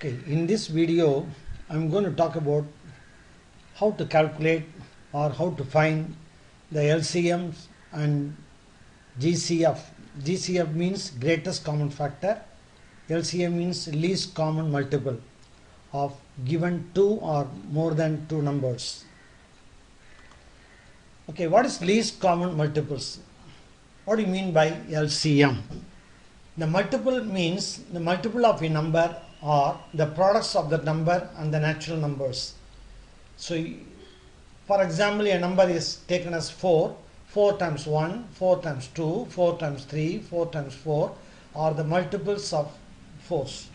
Okay, in this video I'm going to talk about how to calculate or how to find the LCMs and GCF. GCF means greatest common factor, LCM means least common multiple of given two or more than two numbers. Okay, what is least common multiples? What do you mean by LCM? The multiple means the multiple of a number or the products of the number and the natural numbers. So, for example, a number is taken as 4. 4 times 1, 4 times 2, 4 times 3, 4 times 4 are the multiples of 4s.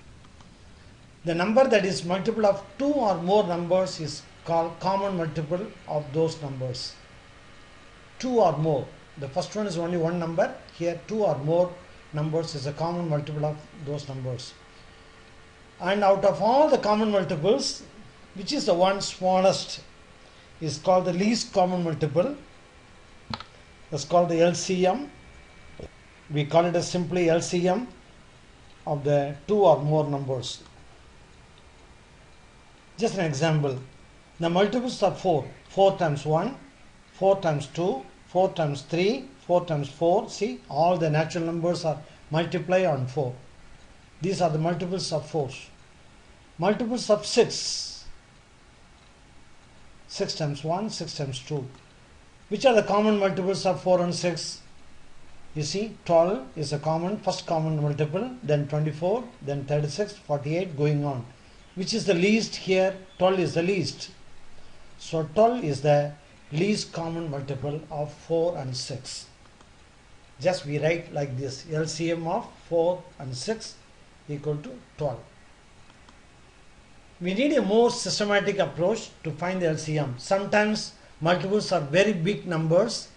The number that is multiple of 2 or more numbers is called common multiple of those numbers. 2 or more. The first one is only one number. Here 2 or more numbers is a common multiple of those numbers. And out of all the common multiples, which is the one smallest is called the least common multiple. That's called the LCM. We call it as simply LCM of the 2 or more numbers. Just an example. The multiples are 4. 4 times 1, 4 times 2, 4 times 3, 4 times 4. See, all the natural numbers are multiplied on 4. These are the multiples of 4. Multiples of 6. 6 times 1, 6 times 2. Which are the common multiples of 4 and 6? You see, 12 is a first common multiple, then 24, then 36, 48, going on. Which is the least here? 12 is the least. So 12 is the least common multiple of 4 and 6. Just we write like this: LCM of 4 and 6 equal to 12. We need a more systematic approach to find the LCM. Sometimes multiples are very big numbers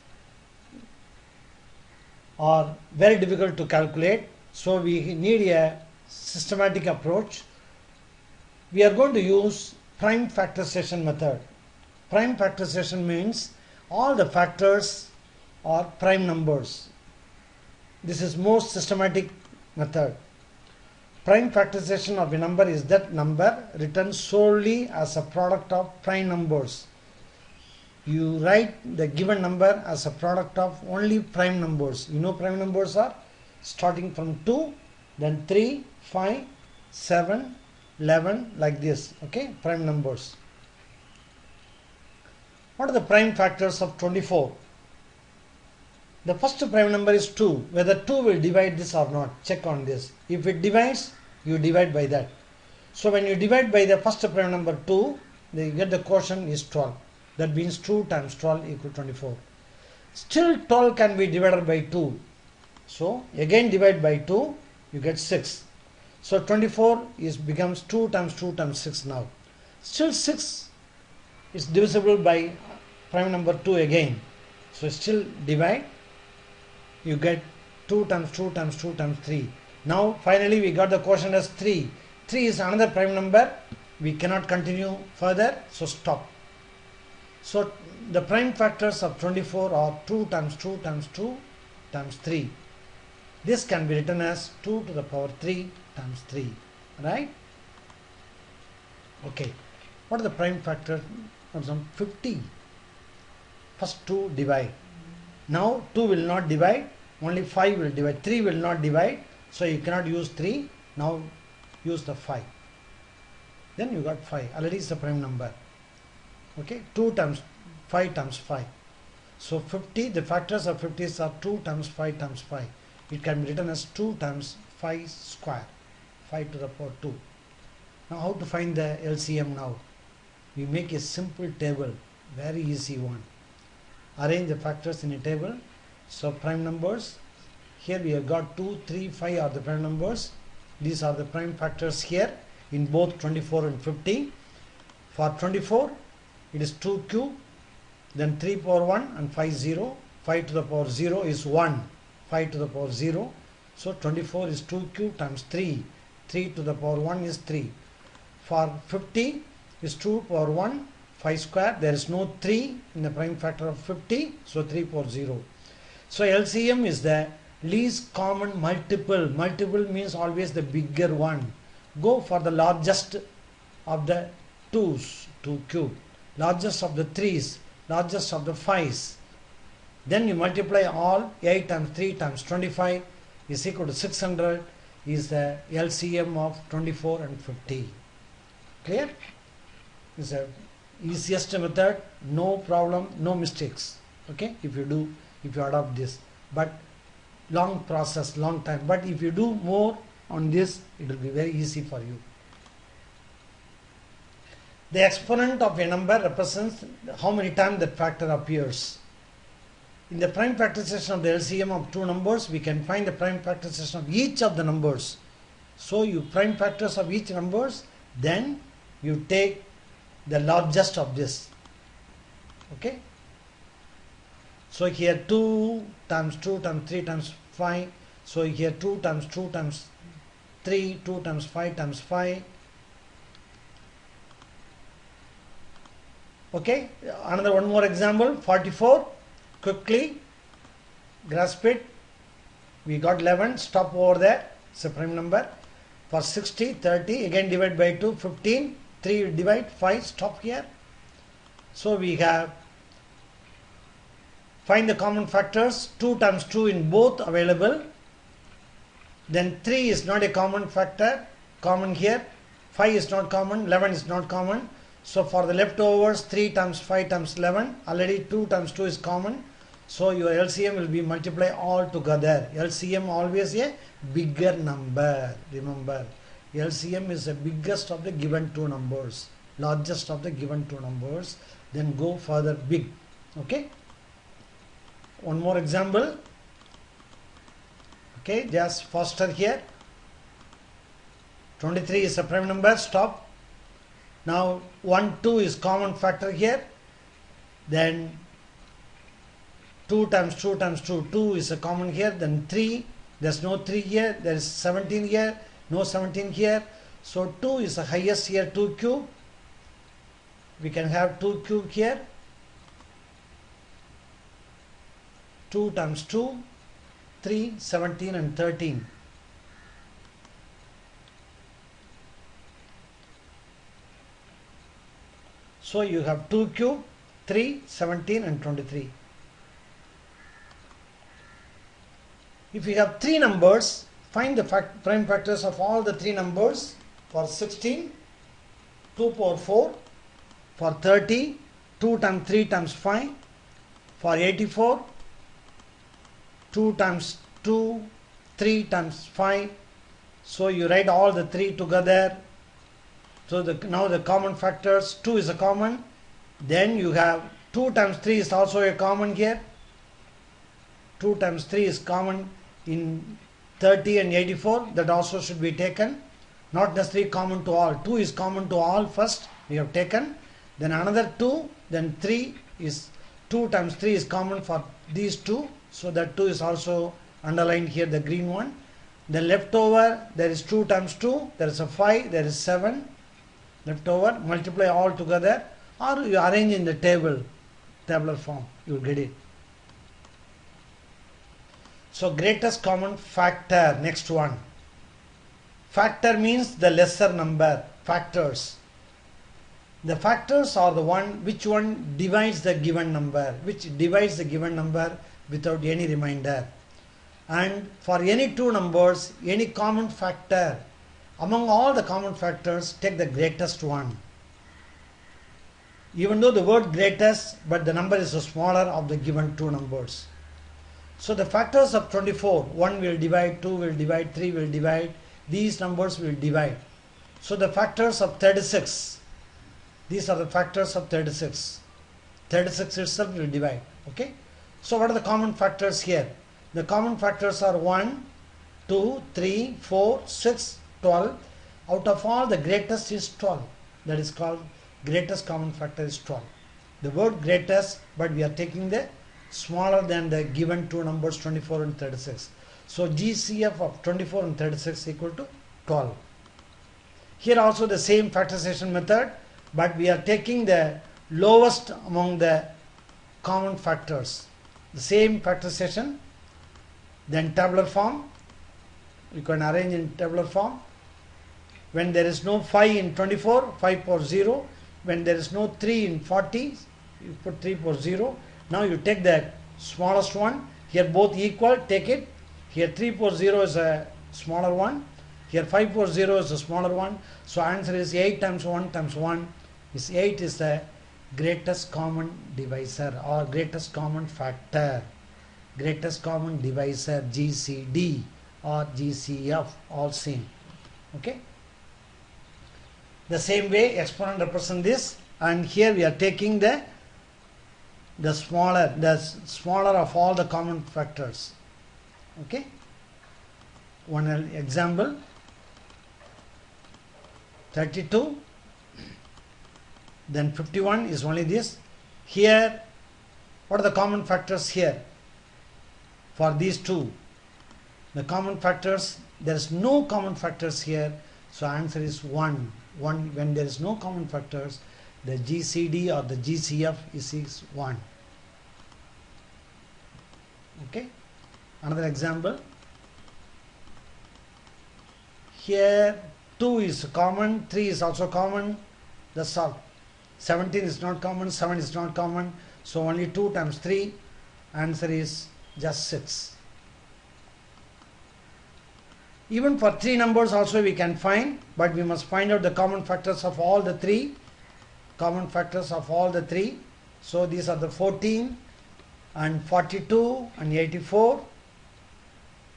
or very difficult to calculate, so we need a systematic approach. We are going to use prime factorization method. Prime factorization means all the factors are prime numbers. This is most systematic method. Prime factorization of a number is that number written solely as a product of prime numbers. You write the given number as a product of only prime numbers. You know prime numbers are starting from 2, then 3, 5, 7, 11, like this. Okay, prime numbers. What are the prime factors of 24? The first prime number is 2. Whether 2 will divide this or not, check on this. If it divides, you divide by that. So when you divide by the first prime number 2, then you get the quotient is 12. That means 2 times 12 equal 24. Still 12 can be divided by 2. So again divide by 2, you get 6. So 24 becomes 2 times 2 times 6 now. Still 6 is divisible by prime number 2 again. So still divide. You get 2 times 2 times 2 times 3. Now finally we got the quotient as 3. 3 is another prime number. We cannot continue further, so stop. So the prime factors of 24 are 2 times 2 times 2 times 3. This can be written as 2 to the power 3 times 3. Right? Okay. What are the prime factors? 50. First 2 divide. Now 2 will not divide, only 5 will divide. 3 will not divide, so you cannot use 3. Now use the 5. Then you got 5. Already is the prime number. Okay, 2 times 5 times 5. So 50, the factors of 50 are 2 times 5 times 5. It can be written as 2 times 5 square. 5 to the power 2. Now how to find the LCM now? We make a simple table, very easy one. Arrange the factors in a table. So prime numbers, here we have got 2, 3, 5 are the prime numbers. These are the prime factors here in both 24 and 50. For 24, it is 2 cube, then 3 power 1 and 5 0. 5 to the power 0 is 1. 5 to the power 0. So 24 is 2 cube times 3. 3 to the power 1 is 3. For 50 is 2 power 1, 5 square. There is no 3 in the prime factor of 50. So 3 power 0. So LCM is the least common multiple. Multiple means always the bigger one. go for the largest of the 2's, 2 cube, largest of the 3's, largest of the 5's. Then you multiply all. 8 times 3 times 25 is equal to 600 is the LCM of 24 and 50. Clear? It's the easiest method, no problem, no mistakes. Okay, if you adopt this, but long process, long time. But if you do more on this, it will be very easy for you. The exponent of a number represents how many times that factor appears. In the prime factorization of the LCM of two numbers, we can find the prime factorization of each of the numbers. So you prime factors of each numbers, then you take the largest of this. Okay. So here 2 times 2 times 3 times 5. So here 2 times 2 times 3, 2 times 5 times 5. Okay. Another one more example. 44. Quickly grasp it. We got 11. Stop over there. It's a prime number. For 60, 30. Again divide by 2. 15. 3 divide 5. Stop here. So we have find the common factors. 2 times 2 in both available. Then 3 is not a common factor. Common here. 5 is not common. 11 is not common. So for the leftovers, 3 times 5 times 11. Already 2 times 2 is common. So your LCM will be multiply all together. LCM always a bigger number. Remember, LCM is the biggest of the given two numbers. Largest of the given two numbers. Then go further big. Okay. One more example. Okay, just faster here. 23 is a prime number. Stop. Now 1, 2 is common factor here. Then 2 times 2 times 2, 2 is a common here. Then 3, there's no 3 here. There is 17 here, no 17 here. So 2 is the highest here, 2 cube. We can have 2 cube here. 2 times 2, 3, 17 and 13. So you have 2 cube, 3, 17 and 23. If you have 3 numbers, find the prime factors of all the 3 numbers. For 16, 2 power 4. For 30, 2 times 3 times 5. For 84, 2 times 2, 3 times 5. So you write all the 3 together. So now the common factors, 2 is a common. Then you have 2 times 3 is also a common here. 2 times 3 is common in 30 and 84. That also should be taken. Not necessarily common to all. 2 is common to all first. We have taken. Then another 2. Then 3 is 2 times 3 is common for these 2. So that 2 is also underlined here, the green one. The leftover, there is 2 times 2. There is a 5. There is 7. Leftover. Multiply all together. Or you arrange in the tabular form. You will get it. So greatest common factor. Next one. Factor means the lesser number. Factors. The factors are the one which one divides the given number. Which divides the given number without any remainder. And for any two numbers, any common factor, among all the common factors, take the greatest one. Even though the word greatest, but the number is the smaller of the given two numbers. So the factors of 24, 1 will divide, 2 will divide, 3 will divide, these numbers will divide. So the factors of 36, these are the factors of 36. 36 itself will divide. Okay. So what are the common factors here? The common factors are 1, 2, 3, 4, 6, 12. Out of all, the greatest is 12. That is called greatest common factor is 12. The word greatest, but we are taking the smaller than the given two numbers 24 and 36. So GCF of 24 and 36 equal to 12. Here also the same factorization method, but we are taking the lowest among the common factors. The same factorization, then tabular form. You can arrange in tabular form. When there is no 5 in 24, 5 power 0. When there is no 3 in 40, you put 3 power 0. Now you take the smallest one. Here both equal, take it. Here 3 power 0 is a smaller one. Here 5 power 0 is a smaller one. So answer is 8 times 1 times 1 is 8 is the greatest common divisor or greatest common factor. Greatest common divisor, GCD or GCF, all same. Okay. The same way exponent represent this, and here we are taking the smaller of all the common factors. Okay. One example, 32, then 51 is only this. Here, what are the common factors here for these two? The common factors, there is no common factors here, so answer is 1. When there is no common factors, the GCD or the GCF is 1. Okay. Another example, here 2 is common, 3 is also common, that's all. 17 is not common, 7 is not common, so only 2 times 3, answer is just 6. Even for 3 numbers also we can find, but we must find out the common factors of all the 3. Common factors of all the 3. So these are the 14 and 42 and 84.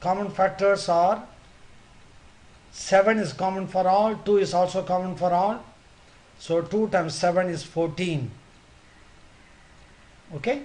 Common factors are 7 is common for all, 2 is also common for all. So 2 times 7 is 14. Okay.